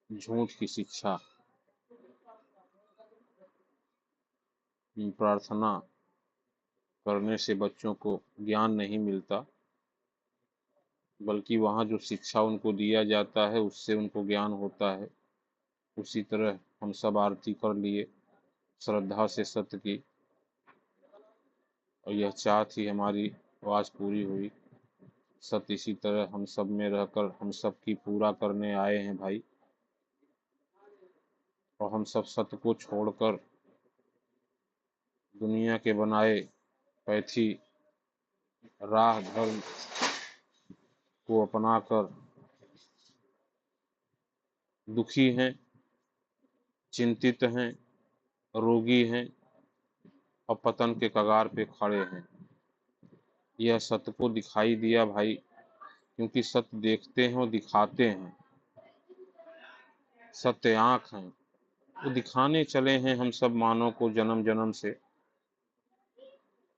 झूठ की शिक्षा, प्रार्थना करने से बच्चों को ज्ञान नहीं मिलता, बल्कि वहाँ जो शिक्षा उनको दिया जाता है उससे उनको ज्ञान होता है। उसी तरह हम सब आरती कर लिए श्रद्धा से सत्य की, और यह चाह थी हमारी, वो आज पूरी हुई। सत्य इसी तरह हम सब में रहकर हम सब की पूरा करने आए हैं भाई, और हम सब सत्य को छोड़कर दुनिया के बनाए पैथी राह धर्म को अपनाकर दुखी हैं, चिंतित हैं, रोगी हैं और पतन के कगार पे खड़े हैं। यह सत्य को दिखाई दिया भाई, क्योंकि सत्य देखते हैं और दिखाते हैं। सत्य आँख हैं, वो दिखाने चले हैं हम सब मानव को जन्म जन्म से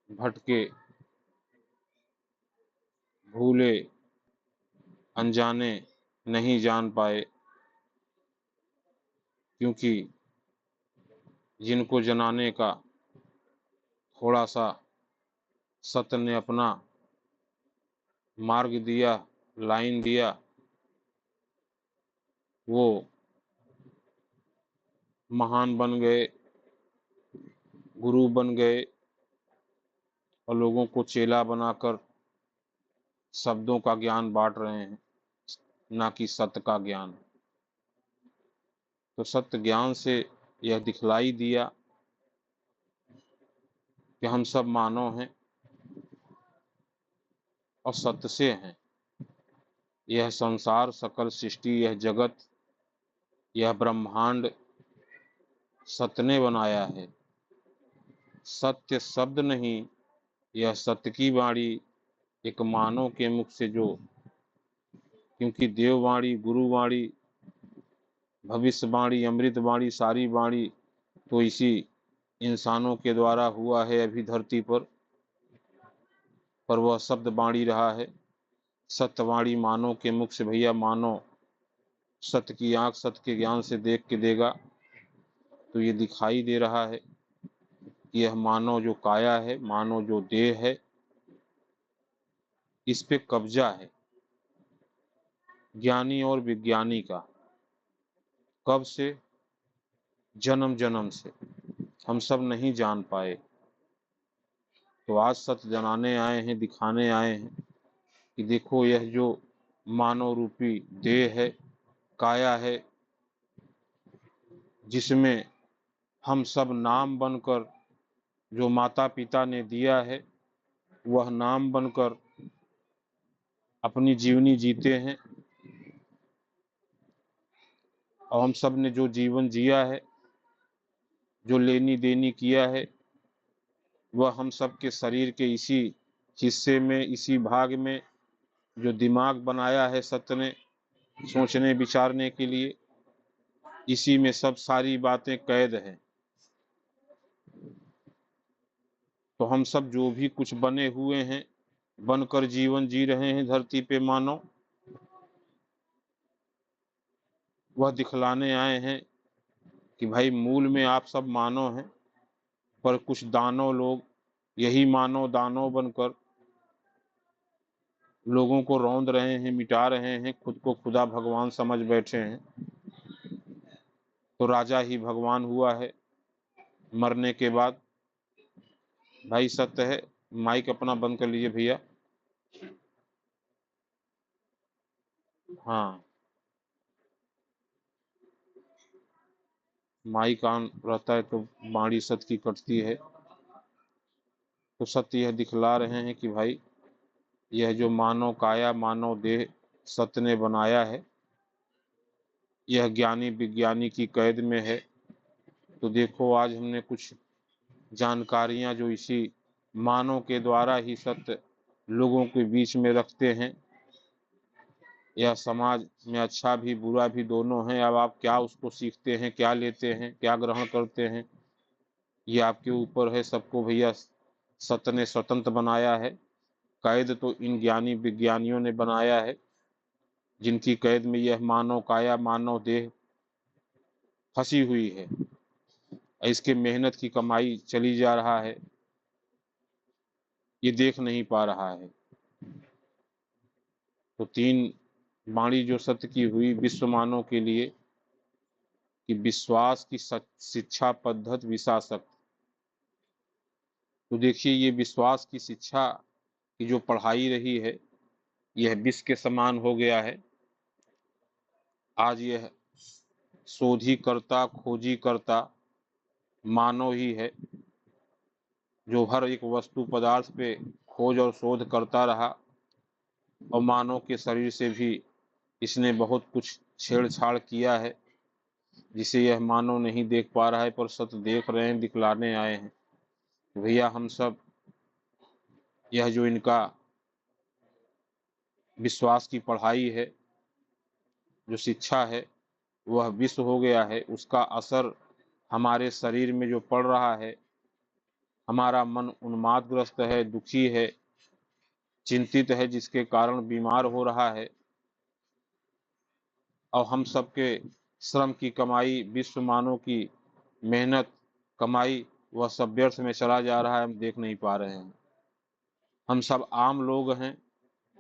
भटके, भूले, अनजाने, नहीं जान पाए, क्योंकि जिनको जनाने का थोड़ा सा सत्य ने अपना मार्ग दिया, लाइन दिया, वो महान बन गए, गुरु बन गए और लोगों को चेला बनाकर शब्दों का ज्ञान बांट रहे हैं, ना कि सत्य का ज्ञान। तो सत्य ज्ञान से यह दिखलाई दिया कि हम सब मानव हैं और सत्य से हैं। यह संसार, सकल सृष्टि, यह जगत, यह ब्रह्मांड सत्य ने बनाया है। सत्य शब्द नहीं, यह सत्य की वाणी एक मानव के मुख से जो, क्योंकि देववाणी, गुरुवाणी, भविष्यवाणी, अमृतवाणी, सारी वाणी तो इसी इंसानों के द्वारा हुआ है अभी धरती पर वह शब्द वाणी रहा है। सत्यवाणी मानव के मुख से भैया, मानव सत्य की आंख सत्य के ज्ञान से देख के देगा तो ये दिखाई दे रहा है कि यह मानव जो काया है, मानव जो देह है, इस पे कब्जा है ज्ञानी और विज्ञानी का। कब से? जन्म जन्म से हम सब नहीं जान पाए, तो आज सत्य जनाने आए हैं, दिखाने आए हैं कि देखो यह जो मानव रूपी देह है, काया है, जिसमें हम सब नाम बनकर, जो माता पिता ने दिया है वह नाम बनकर अपनी जीवनी जीते हैं, और हम सब ने जो जीवन जिया है, जो लेनी देनी किया है, वह हम सब के शरीर के इसी हिस्से में, इसी भाग में जो दिमाग बनाया है सत्य ने सोचने विचारने के लिए, इसी में सब सारी बातें कैद हैं। तो हम सब जो भी कुछ बने हुए हैं, बनकर जीवन जी रहे हैं धरती पे मानव, वह दिखलाने आए हैं कि भाई मूल में आप सब मानव हैं, पर कुछ दानव लोग यही मानव दानव बनकर लोगों को रौंद रहे हैं, मिटा रहे हैं, खुद को खुदा भगवान समझ बैठे हैं। तो राजा ही भगवान हुआ है मरने के बाद। भाई सत्य है। माइक अपना बंद कर लीजिए भैया। हाँ, माइक ऑन रहता है तो बाणी सत्य की कटती है। तो सत्य यह दिखला रहे हैं कि भाई यह जो मानव काया, मानव देह सत्य ने बनाया है, यह ज्ञानी विज्ञानी की कैद में है। तो देखो आज हमने कुछ जानकारियां जो इसी मानव के द्वारा ही सत्य लोगों के बीच में रखते हैं, यह समाज में अच्छा भी बुरा भी दोनों है। अब आप क्या उसको सीखते हैं, क्या लेते हैं, क्या ग्रहण करते हैं, ये आपके ऊपर है। सबको भैया सत्य ने स्वतंत्र बनाया है, कैद तो इन ज्ञानी विज्ञानियों ने बनाया है, जिनकी कैद में यह मानव काया, मानव देह फंसी हुई है, इसके मेहनत की कमाई चली जा रहा है, ये देख नहीं पा रहा है। तो तीन बाणी जो सत्य की हुई विश्व मानव के लिए कि विश्वास की शिक्षा पद्धत विशासक। तो देखिए, ये विश्वास की शिक्षा की जो पढ़ाई रही है, यह विष के समान हो गया है। आज यह शोधी करता खोजी करता मानव ही है, जो हर एक वस्तु पदार्थ पे खोज और शोध करता रहा, और मानव के शरीर से भी इसने बहुत कुछ छेड़छाड़ किया है, जिसे यह मानव नहीं देख पा रहा है, पर सत्य देख रहे हैं, दिखलाने आए हैं। भैया हम सब यह जो इनका विश्वास की पढ़ाई है, जो शिक्षा है, वह विश्व हो गया है, उसका असर हमारे शरीर में जो पड़ रहा है, हमारा मन उन्मादग्रस्त है, दुखी है, चिंतित है, जिसके कारण बीमार हो रहा है, और हम सबके श्रम की कमाई, विश्व मानव की मेहनत कमाई, वह सब व्यर्थ में चला जा रहा है, हम देख नहीं पा रहे हैं। हम सब आम लोग हैं,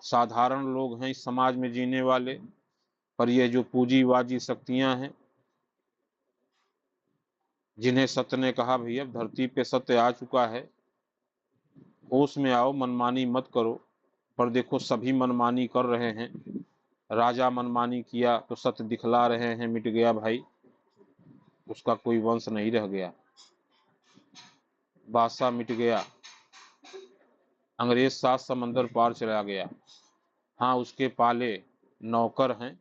साधारण लोग हैं इस समाज में जीने वाले, पर यह जो पूंजीवादी शक्तियां हैं, जिन्हें सत्य ने कहा भैया धरती पे सत्य आ चुका है, होश में आओ, मनमानी मत करो, पर देखो सभी मनमानी कर रहे हैं। राजा मनमानी किया तो सत्य दिखला रहे हैं, मिट गया भाई, उसका कोई वंश नहीं रह गया। बादशाह मिट गया, अंग्रेज 7 समंदर पार चला गया। हाँ, उसके पाले नौकर हैं,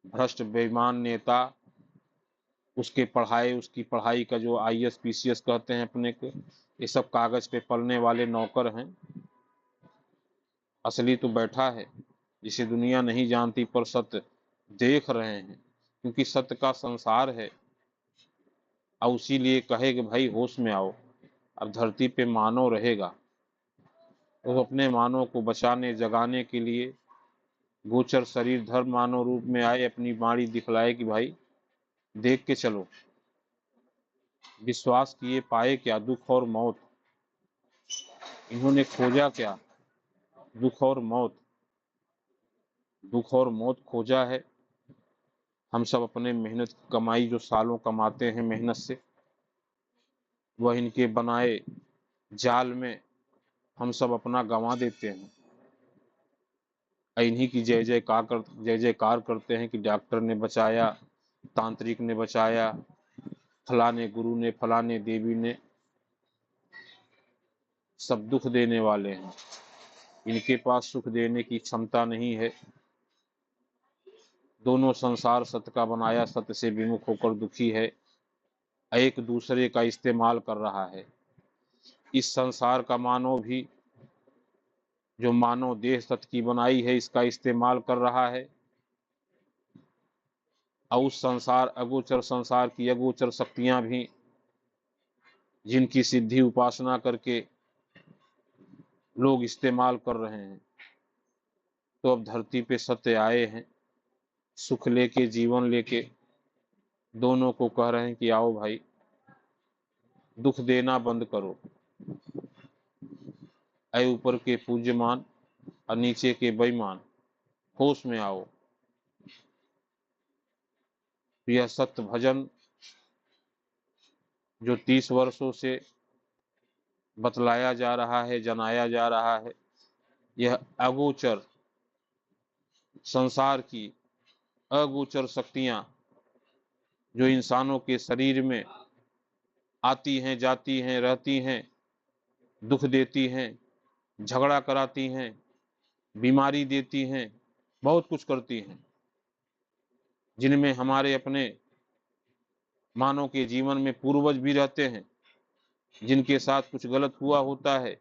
भ्रष्ट बेईमान नेता, उसके पढ़ाए, उसकी पढ़ाई का जो IAS PCS कहते हैं अपने को, ये सब कागज पे पलने वाले नौकर हैं। असली तो बैठा है, जिसे दुनिया नहीं जानती, पर सत्य देख रहे हैं, क्योंकि सत्य का संसार है। और उसी लिए कहे कि भाई होश में आओ, अब धरती पे मानव रहेगा, तो अपने मानव को बचाने जगाने के लिए गोचर शरीर धर्म मानव रूप में आए, अपनी बाणी दिखलाए कि भाई देख के चलो। विश्वास किए पाए क्या, दुख और मौत। इन्होंने खोजा क्या, दुख और मौत। दुख और मौत खोजा है। हम सब अपने मेहनत की कमाई जो सालों कमाते हैं मेहनत से, वह इनके बनाए जाल में हम सब अपना गंवा देते हैं। इन्हीं की जय जयकार करते हैं कि डॉक्टर ने बचाया, तांत्रिक ने बचाया, फलाने गुरु ने, फलाने देवी ने। सब दुख देने वाले हैं, इनके पास सुख देने की क्षमता नहीं है। दोनों संसार सत्य का बनाया, सत्य से विमुख होकर दुखी है, एक दूसरे का इस्तेमाल कर रहा है। इस संसार का मानव भी जो मानव देह सत्य की बनाई है, इसका इस्तेमाल कर रहा है, और उस संसार अगोचर संसार की अगोचर शक्तियां भी, जिनकी सिद्धि उपासना करके लोग इस्तेमाल कर रहे हैं। तो अब धरती पे सत्य आए हैं, सुख लेके, जीवन लेके, दोनों को कह रहे हैं कि आओ भाई, दुख देना बंद करो। ऐ ऊपर के पूज्यमान और नीचे के बेईमान, होश में आओ। यह सत्य भजन जो 30 वर्षों से बतलाया जा रहा है, जनाया जा रहा है, यह अगोचर संसार की अगोचर शक्तियां जो इंसानों के शरीर में आती हैं, जाती हैं, रहती हैं, दुख देती हैं, झगड़ा कराती हैं, बीमारी देती हैं, बहुत कुछ करती हैं, जिनमें हमारे अपने मानव के जीवन में पूर्वज भी रहते हैं, जिनके साथ कुछ गलत हुआ होता है,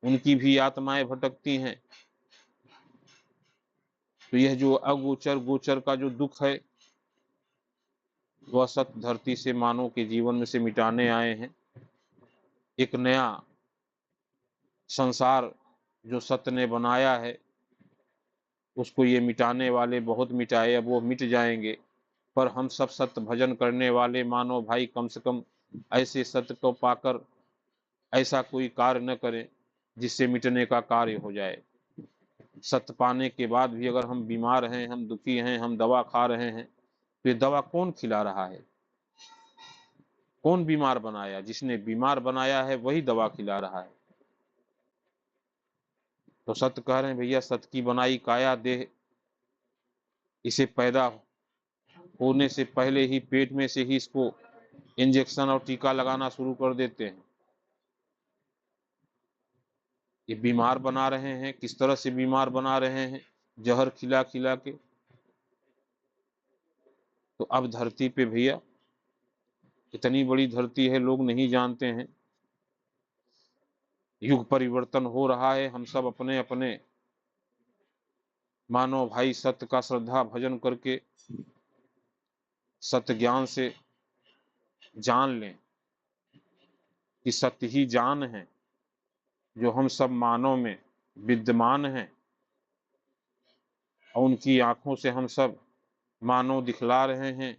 उनकी भी आत्माएं भटकती हैं। तो यह जो अगोचर गोचर का जो दुख है, वह सत्य धरती से मानव के जीवन में से मिटाने आए हैं। एक नया संसार जो सत्य ने बनाया है, उसको ये मिटाने वाले बहुत मिटाए, अब वो मिट जाएंगे, पर हम सब सत्य भजन करने वाले मानव भाई कम से कम ऐसे सत्य को पाकर ऐसा कोई कार्य न करें जिससे मिटने का कार्य हो जाए। सत्य पाने के बाद भी अगर हम बीमार हैं, हम दुखी हैं, हम दवा खा रहे हैं, तो ये दवा कौन खिला रहा है? कौन बीमार बनाया? जिसने बीमार बनाया है वही दवा खिला रहा है। तो सत्य कह रहे हैं भैया, सत्य की बनाई काया देह, इसे पैदा होने से पहले ही पेट में से ही इसको इंजेक्शन और टीका लगाना शुरू कर देते हैं। ये बीमार बना रहे हैं। किस तरह से बीमार बना रहे हैं? जहर खिला खिला के। तो अब धरती पे भैया, इतनी बड़ी धरती है, लोग नहीं जानते हैं। युग परिवर्तन हो रहा है। हम सब अपने अपने मानव भाई सत्य का श्रद्धा भजन करके सत्य ज्ञान से जान लें कि सत्य ही जान है जो हम सब मानव में विद्यमान हैं, और उनकी आंखों से हम सब मानव दिखला रहे हैं।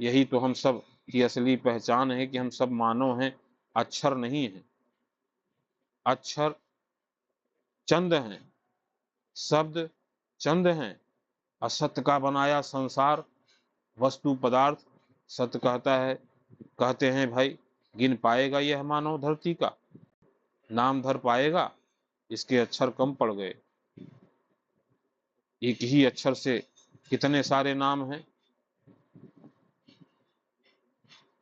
यही तो हम सब की असली पहचान है कि हम सब मानव हैं, अक्षर नहीं है। अक्षर चंद हैं, शब्द चंद हैं। असत्य का बनाया संसार, वस्तु पदार्थ। सत्य कहते हैं भाई, गिन पाएगा यह मानव धरती का? नाम धर पाएगा? इसके अक्षर कम पड़ गए। एक ही अक्षर से कितने सारे नाम हैं।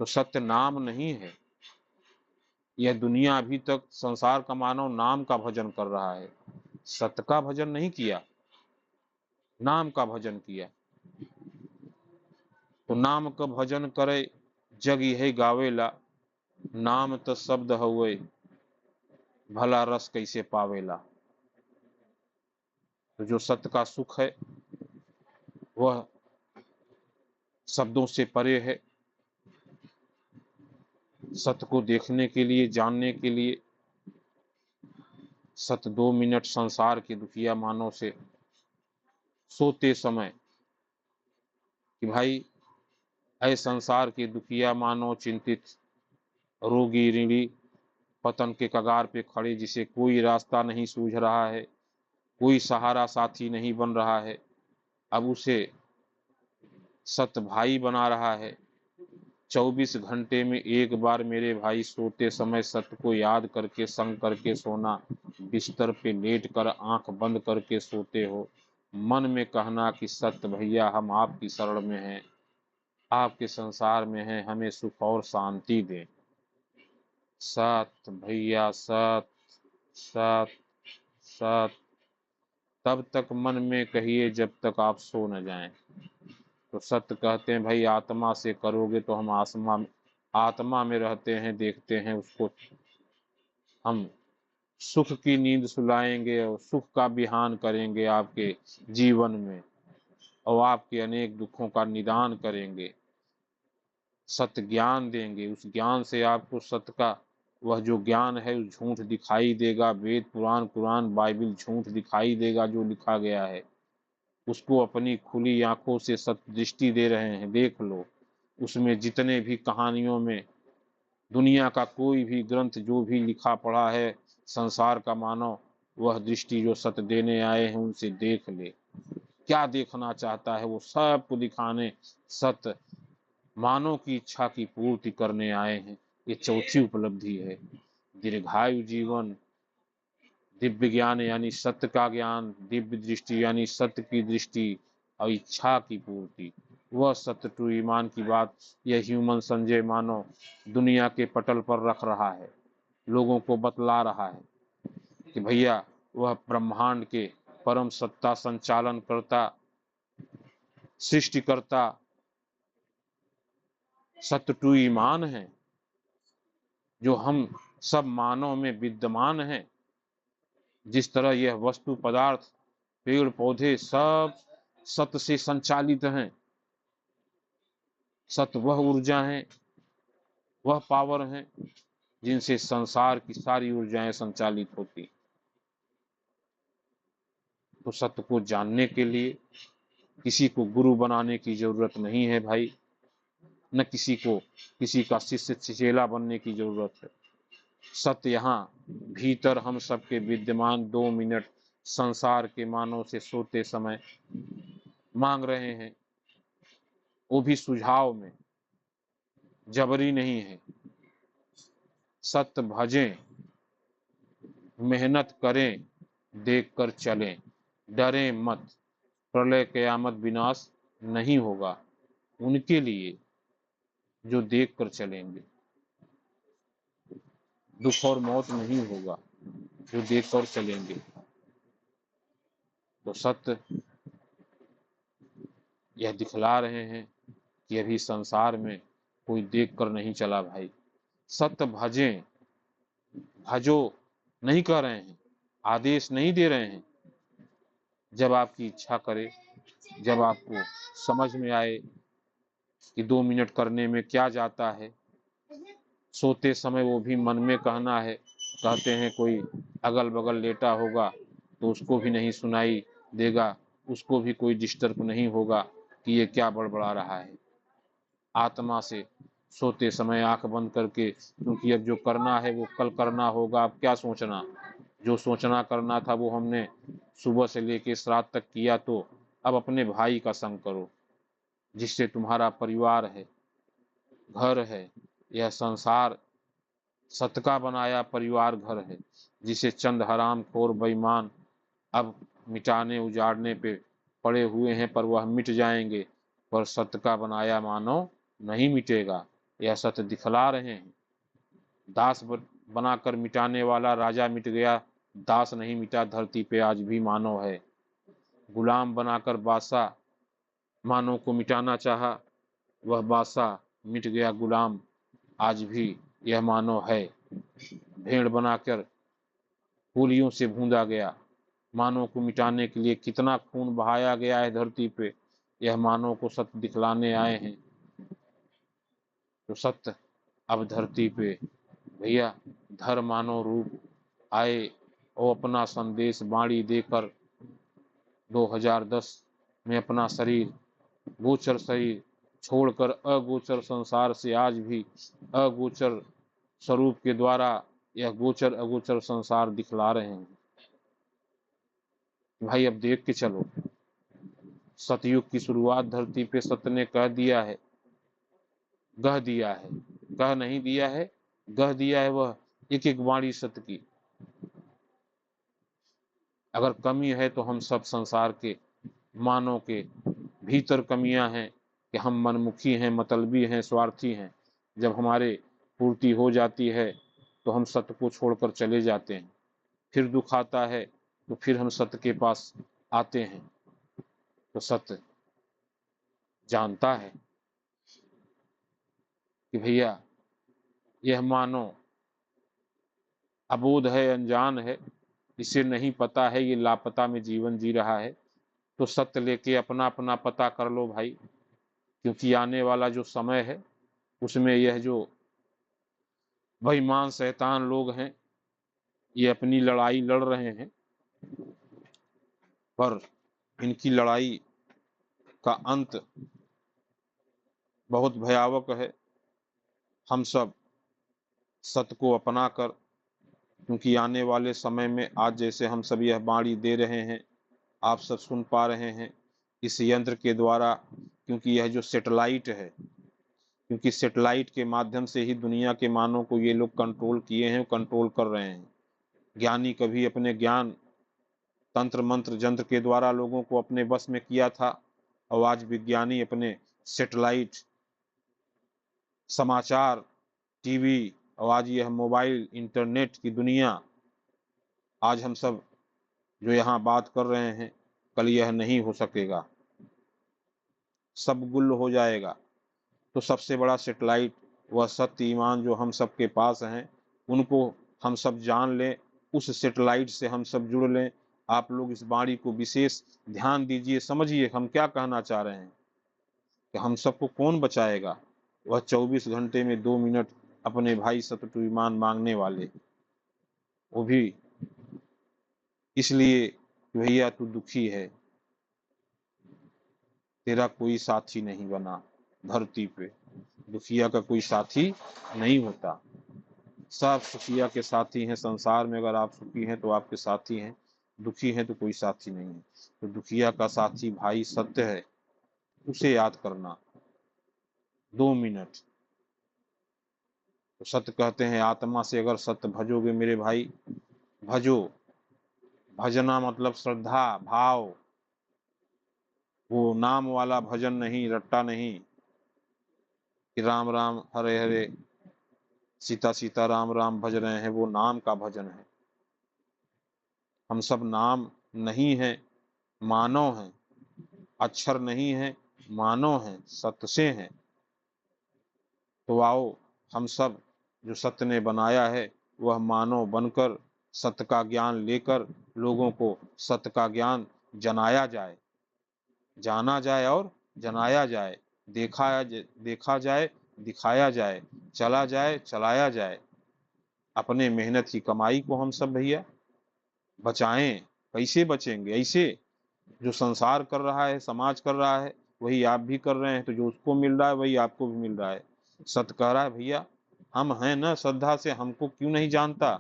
तो सत्य नाम नहीं है। यह दुनिया अभी तक संसार का मानव नाम का भजन कर रहा है, सत्य का भजन नहीं किया, नाम का भजन किया। तो नाम का भजन करे जग यही गावेला, नाम तो शब्द हुए भला रस कैसे पावेला। तो जो सत्य का सुख है वह शब्दों से परे है। सत्य को देखने के लिए, जानने के लिए सत्य 2 मिनट संसार के दुखिया मानव से सोते समय कि भाई, ऐ संसार के दुखिया मानव चिंतित, रोगी, ऋणी, पतन के कगार पे खड़े, जिसे कोई रास्ता नहीं सूझ रहा है, कोई सहारा साथी नहीं बन रहा है, अब उसे सत्य भाई बना रहा है। 24 घंटे में एक बार मेरे भाई सोते समय सत्य को याद करके संग करके सोना। बिस्तर पे लेट कर आंख बंद करके सोते हो, मन में कहना कि सत्य भैया, हम आपकी शरण में हैं, आपके संसार में हैं, हमें सुख और शांति दें। सत्य भैया, सत्य सत्य सत्य। तब तक मन में कहिए जब तक आप सो न जाएं। तो सत्य कहते हैं भाई, आत्मा से करोगे तो हम आत्मा में रहते हैं, देखते हैं उसको। हम सुख की नींद सुलाएंगे और सुख का बिहान करेंगे आपके जीवन में, और आपके अनेक दुखों का निदान करेंगे। सत्य ज्ञान देंगे। उस ज्ञान से आपको सत्य का वह जो ज्ञान है उस झूठ दिखाई देगा। वेद पुराण कुरान बाइबिल झूठ दिखाई देगा जो लिखा गया है, उसको अपनी खुली आंखों से सत्य दृष्टि दे रहे हैं, देख लो। उसमें जितने भी कहानियों में दुनिया का कोई भी ग्रंथ जो भी लिखा पड़ा है संसार का मानव, वह दृष्टि जो सत्य देने आए हैं उनसे देख ले। क्या देखना चाहता है वो सबको दिखाने सत्य मानव की इच्छा की पूर्ति करने आए हैं। ये चौथी उपलब्धि है। दीर्घायु जीवन, दिव्य ज्ञान यानी सत्य का ज्ञान, दिव्य दृष्टि यानी सत्य की दृष्टि, और इच्छा की पूर्ति, वह सत्य टू ईमान की बात यह ह्यूमन संजय मानव दुनिया के पटल पर रख रहा है, लोगों को बतला रहा है कि भैया, वह ब्रह्मांड के परम सत्ता संचालन करता, सृष्टिकर्ता सत्य टू ईमान है, जो हम सब मानव में विद्यमान हैं। जिस तरह यह वस्तु पदार्थ, पेड़ पौधे सब सत्य से संचालित हैं। सत्य वह ऊर्जा है, वह पावर है जिनसे संसार की सारी ऊर्जाएं संचालित होती। तो सत्य को जानने के लिए किसी को गुरु बनाने की जरूरत नहीं है भाई, न किसी को किसी का शिष्य चेला बनने की जरूरत है। सत्य यहाँ भीतर हम सबके विद्यमान 2 मिनट संसार के मानव से सोते समय मांग रहे हैं, वो भी सुझाव में, जबरी नहीं है। सत्य भजें, मेहनत करें, देख कर चलें, डरें मत, प्रलय कयामत विनाश नहीं होगा उनके लिए जो देख कर चलेंगे, दुख और मौत नहीं होगा जो देख कर चलेंगे। तो सत्य यह दिखला रहे हैं कि अभी संसार में कोई देख कर नहीं चला भाई। सत्य भजें, भजो नहीं कह रहे हैं, आदेश नहीं दे रहे हैं। जब आपकी इच्छा करे, जब आपको समझ में आए कि 2 मिनट करने में क्या जाता है, सोते समय वो भी मन में कहना है, कहते हैं कोई अगल बगल लेटा होगा तो उसको भी नहीं सुनाई देगा, उसको भी कोई डिस्टर्ब नहीं होगा कि ये क्या बड़बड़ा रहा है। आत्मा से सोते समय आंख बंद करके, क्योंकि अब जो करना है वो कल करना होगा, अब क्या सोचना, जो सोचना करना था वो हमने सुबह से लेके इस रात तक किया, तो अब अपने भाई का संग करो जिससे तुम्हारा परिवार है, घर है। यह संसार सत का बनाया परिवार घर है, जिसे चंद हराम खोर बेईमान अब मिटाने उजाड़ने पे पड़े हुए हैं, पर वह मिट जाएंगे, पर सत्य का बनाया मानव नहीं मिटेगा। यह सत्य दिखला रहे हैं। दास बनाकर मिटाने वाला राजा मिट गया, दास नहीं मिटा, धरती पे आज भी मानव है। गुलाम बनाकर बादशाह मानव को मिटाना चाहा, वह बादशाह मिट गया, गुलाम आज भी यह मानव है। भेड़ बनाकर गोलियों से भूंजा गया, मानव को मिटाने के लिए कितना खून बहाया गया है धरती पे, यह मानव को सत्य दिखलाने आए हैं। तो सत्य अब धरती पे भैया धर मानव रूप आए और अपना संदेश बाणी देकर 2010 में अपना शरीर, गोचर शरीर छोड़कर अगोचर संसार से आज भी अगोचर स्वरूप के द्वारा यह गोचर अगोचर संसार दिखला रहे हैं। भाई अब देख के चलो, सतयुग की शुरुआत धरती पे सत्य ने कह दिया है, गह दिया है, कह नहीं दिया है, गह दिया है। वह एक एक वाणी सत्य की। अगर कमी है तो हम सब संसार के मानव के भीतर कमियां हैं कि हम मनमुखी हैं, मतलबी हैं, स्वार्थी हैं। जब हमारे पूर्ति हो जाती है तो हम सत्य को छोड़कर चले जाते हैं, फिर दुख आता है तो फिर हम सत्य के पास आते हैं। तो सत्य जानता है कि भैया यह मानो अबोध है, अनजान है, इसे नहीं पता है, ये लापता में जीवन जी रहा है। तो सत्य लेके अपना अपना पता कर लो भाई, क्योंकि आने वाला जो समय है उसमें यह जो बेईमान शैतान लोग हैं ये अपनी लड़ाई लड़ रहे हैं, पर इनकी लड़ाई का अंत बहुत भयावह है। हम सब सत्य को अपना कर, क्योंकि आने वाले समय में आज जैसे हम सब यह बाणी दे रहे हैं, आप सब सुन पा रहे हैं इस यंत्र के द्वारा, क्योंकि यह जो सेटेलाइट है, क्योंकि सेटेलाइट के माध्यम से ही दुनिया के मानव को ये लोग कंट्रोल किए हैं, कंट्रोल कर रहे हैं। ज्ञानी कभी अपने ज्ञान तंत्र मंत्र जंत्र के द्वारा लोगों को अपने बस में किया था, और आज विज्ञानी अपने सेटेलाइट, समाचार, टीवी और आज यह मोबाइल इंटरनेट की दुनिया, आज हम सब जो यहाँ बात कर रहे हैं कल यह नहीं हो सकेगा, सब गुल हो जाएगा। तो सबसे बड़ा सेटेलाइट वह सत्य ईमान जो हम सब के पास हैं, उनको हम सब जान लें, उस सेटेलाइट से हम सब जुड़ लें। आप लोग इस बाणी को विशेष ध्यान दीजिए, समझिए हम क्या कहना चाह रहे हैं कि हम सबको कौन बचाएगा, वह 24 घंटे में 2 मिनट अपने भाई सत्य टू ईमान मांगने वाले, वो भी इसलिए भैया तू दुखी है, तेरा कोई साथी नहीं बना धरती पे, दुखिया का कोई साथी नहीं होता, सब सुखिया के साथी हैं। संसार में अगर आप सुखी हैं तो आपके साथी हैं, दुखी हैं तो कोई साथी नहीं है। तो दुखिया का साथी भाई सत्य है, उसे याद करना 2 मिनट। तो सत्य कहते हैं आत्मा से अगर सत्य भजोगे मेरे भाई, भजो, भजना मतलब श्रद्धा भाव, वो नाम वाला भजन नहीं, रट्टा नहीं कि राम राम हरे हरे सीता सीता राम राम भज रहे हैं, वो नाम का भजन है। हम सब नाम नहीं है, मानव हैं, अक्षर नहीं है, मानव हैं, सत्य से हैं। तो आओ हम सब जो सत्य ने बनाया है वह मानव बनकर सत्य का ज्ञान लेकर लोगों को सत्य का ज्ञान जनाया जाए, जाना जाए और जनाया जाए, देखा जाए, दिखाया जाए, चला जाए, चलाया जाए। अपने मेहनत की कमाई को हम सब भैया बचाएं। कैसे बचेंगे? ऐसे जो संसार कर रहा है, समाज कर रहा है, वही आप भी कर रहे हैं, तो जो उसको मिल रहा है वही आपको भी मिल रहा है। सत्य कह रहा है भैया हम हैं ना श्रद्धा से, हमको क्यों नहीं जानता?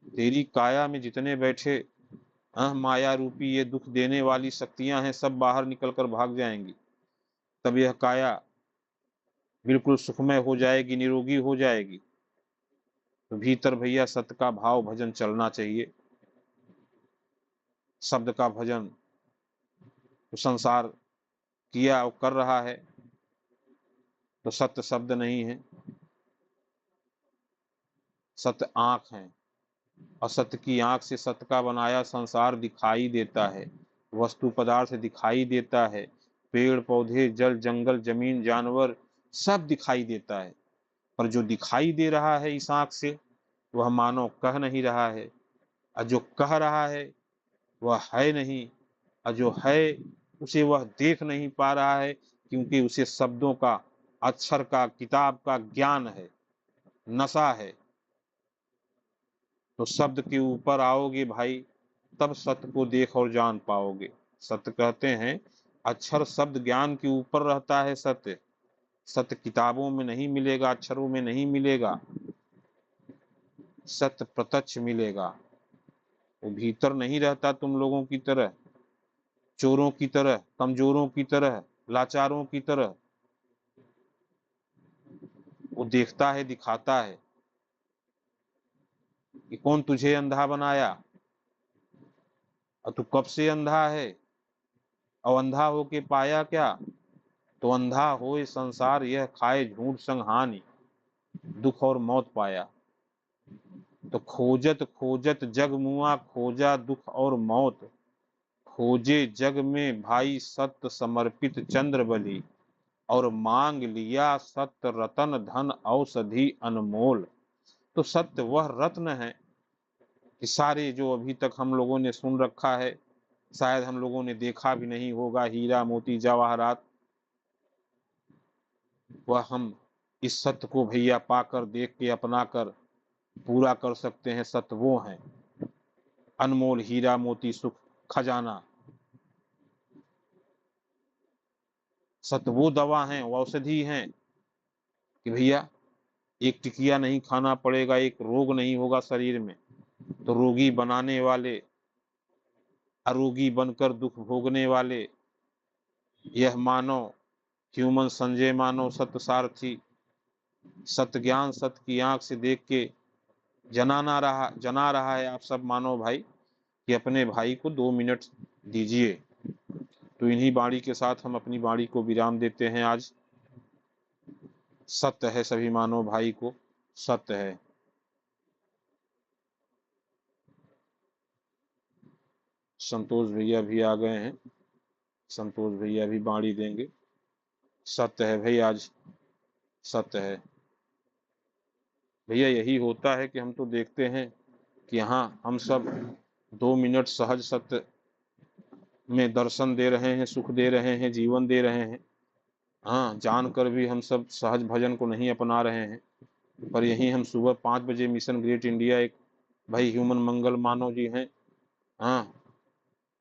तेरी काया में जितने बैठे माया रूपी ये दुख देने वाली शक्तियां हैं, सब बाहर निकल कर भाग जाएंगी। तब यह काया बिल्कुल सुखमय हो जाएगी, निरोगी हो जाएगी। तो भीतर भैया सत्य का भाव भजन चलना चाहिए। शब्द का भजन तो संसार किया और कर रहा है, तो सत्य शब्द नहीं है, सत्य आंख है। असत्य की आंख से सत्य का बनाया संसार दिखाई देता है, वस्तु पदार्थ दिखाई देता है, पेड़ पौधे जल जंगल जमीन जानवर सब दिखाई देता है। पर जो दिखाई दे रहा है इस आंख से वह मानो कह नहीं रहा है, और जो कह रहा है वह है नहीं, और जो है उसे वह देख नहीं पा रहा है, क्योंकि उसे शब्दों का, अक्षर का, किताब का ज्ञान है, नशा है। तो शब्द के ऊपर आओगे भाई, तब सत्य को देख और जान पाओगे। सत्य कहते हैं अक्षर शब्द ज्ञान के ऊपर रहता है सत्य। सत्य किताबों में नहीं मिलेगा, अक्षरों में नहीं मिलेगा, सत्य प्रत्यक्ष मिलेगा। वो भीतर नहीं रहता तुम लोगों की तरह, चोरों की तरह, कमजोरों की तरह, लाचारों की तरह। वो देखता है, दिखाता है कि कौन तुझे अंधा बनाया और तू कब से अंधा है, और अंधा होके पाया क्या? तो अंधा होए संसार यह खाए झूठ संग हानि, दुख और मौत पाया। तो खोजत खोजत जग मुआ, खोजा दुख और मौत, खोजे जग में भाई सत्य समर्पित चंद्र बलि, और मांग लिया सत्य रतन धन औषधि अनमोल। तो सत्य वह रत्न है कि सारे जो अभी तक हम लोगों ने सुन रखा है, शायद हम लोगों ने देखा भी नहीं होगा, हीरा मोती जवाहरात, वह हम इस सत्य को भैया पाकर, देख के, अपना कर पूरा कर सकते हैं। सत्य वो है अनमोल हीरा मोती सुख खजाना। सत्य वो दवा है, वो औषधि है कि भैया एक टिकिया नहीं खाना पड़ेगा, एक रोग नहीं होगा शरीर में। तो रोगी बनाने वाले, अरोगी बनकर दुख भोगने वाले, यह मानो ह्यूमन संजय मानो सत्य सारथी, सत्य ज्ञान सत्य की आंख से देख के जना रहा है आप सब मानो भाई कि अपने भाई को 2 मिनट दीजिए। तो इन्हीं बाणी के साथ हम अपनी बाणी को विराम देते हैं। आज सत्य है सभी मानव भाई को, सत्य है। संतोष भैया भी आ गए हैं, संतोष भैया भी बाणी देंगे। सत्य है भाई, आज सत्य है भैया। यही होता है कि हम तो देखते हैं कि यहाँ हम सब 2 मिनट सहज सत्य में दर्शन दे रहे हैं, सुख दे रहे हैं, जीवन दे रहे हैं। हाँ, जानकर भी हम सब सहज भजन को नहीं अपना रहे हैं। पर यहीं हम सुबह 5 बजे मिशन ग्रेट इंडिया, एक भाई ह्यूमन मंगल मानव जी हैं, हाँ,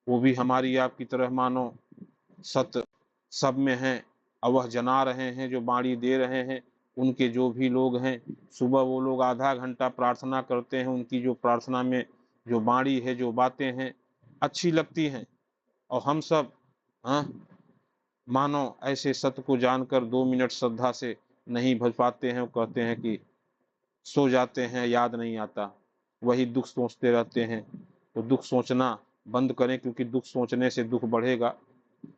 वो भी हमारी आपकी तरह मानो सत्य सब में हैं, और वह जना रहे हैं, जो बाणी दे रहे हैं। उनके जो भी लोग हैं, सुबह वो लोग आधा घंटा प्रार्थना करते हैं, उनकी जो प्रार्थना में जो बाणी है, जो बातें हैं, अच्छी लगती हैं। और हम सब, हाँ, मानो ऐसे सत्य को जानकर 2 मिनट श्रद्धा से नहीं भज पाते हैं, वो कहते हैं कि सो जाते हैं, याद नहीं आता, वही दुख सोचते रहते हैं। तो दुख सोचना बंद करें, क्योंकि दुख सोचने से दुख बढ़ेगा।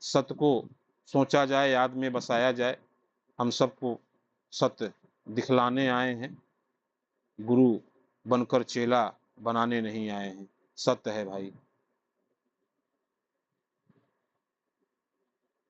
सत्य को सोचा जाए, याद में बसाया जाए। हम सबको सत्य दिखलाने आए हैं, गुरु बनकर चेला बनाने नहीं आए हैं। सत्य है भाई।